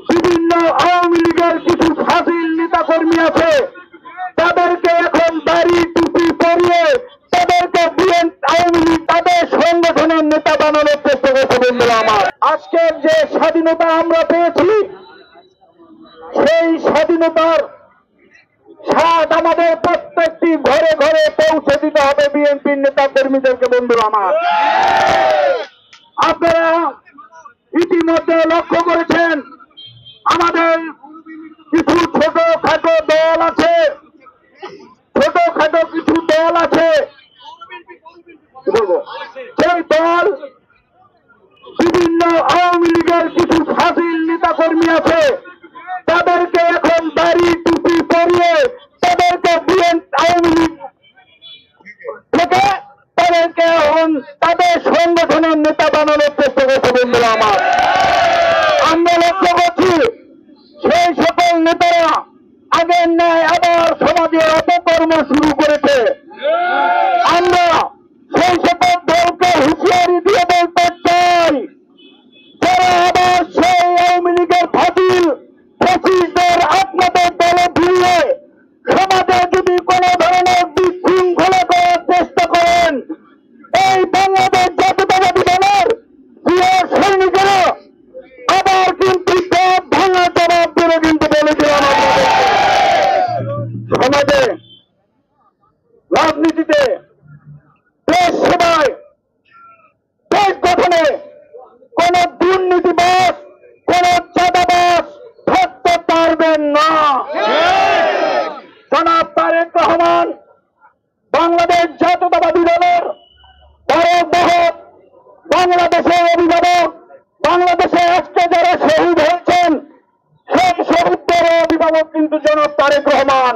বিভিন্ন আওয়ামী লীগের কিছু ফাজিল নেতা কর্মী আছে, তাদেরকে এখন দাড়ি টুপি পরিয়ে তাদেরকে আওয়ামী লীগ তাদের সংগঠনের নেতা বানানোর চেষ্টা করছে। বন্ধুরা আমার, আজকের যে স্বাধীনতা আমরা পেয়েছি, সেই স্বাধীনতার স্বাদ আমাদের প্রত্যেকটি ঘরে ঘরে পৌঁছে দিতে হবে বিএনপির নেতা কর্মীদেরকে। বন্ধুরা আমার, আপনারা ইতিমধ্যে লক্ষ্য করেছেন আমাদের কিছু ছোটখাটো দল আছে, ছোটখাটো কিছু দল আছে, সেই দল বিভিন্ন আওয়ামী লীগের কিছু ফাজিল নেতা কর্মী আছে, তাদেরকে এখন দাড়ি টুপি পরিয়ে তাদেরকে আওয়ামী লীগ থেকে তাদেরকে এখন তাদের সংগঠনের নেতা বানানোর চেষ্টা করছে। বন্ধুরা আমার, আমরা লক্ষ্য করছি সেই সকল নেতারা আগের ন্যায় আবার সমাজের অপকর্ম শুরু করেছে। আমরা সেই সকল দলকে হুঁশিয়ারি দিয়ে বলতে চাই, যারা আবার সেই আওয়ামী লীগের ফাজিল ফ্যাসিস্টদের আপনাদের দলে ভিড়ে সমাজে যদি কোনো ধরনের বিশৃঙ্খলা করার চেষ্টা করেন, এই বাংলাদেশ জাতীয়তাবাদী দলের প্রিয় সৈনিকেরা আবার কিন্তু সব ভাঙা জবাব দেবে। কিন্তু বলে দিলাম, সমাজে, রাজনীতিতে, দেশ সেবায়, দেশ গঠনে কোন দুর্নীতিবাজ, কোন চাঁদাবাজ থাকতে পারবেন না। জনাব তারেক রহমান বাংলাদেশ জাতীয়তাবাদী দলের বড় মহৎ বাংলাদেশের অভিভাবক, বাংলাদেশে আজকে যারা শহীদ হয়েছেন সেই শহীদদের অভিভাবক কিন্তু জনাব তারেক রহমান।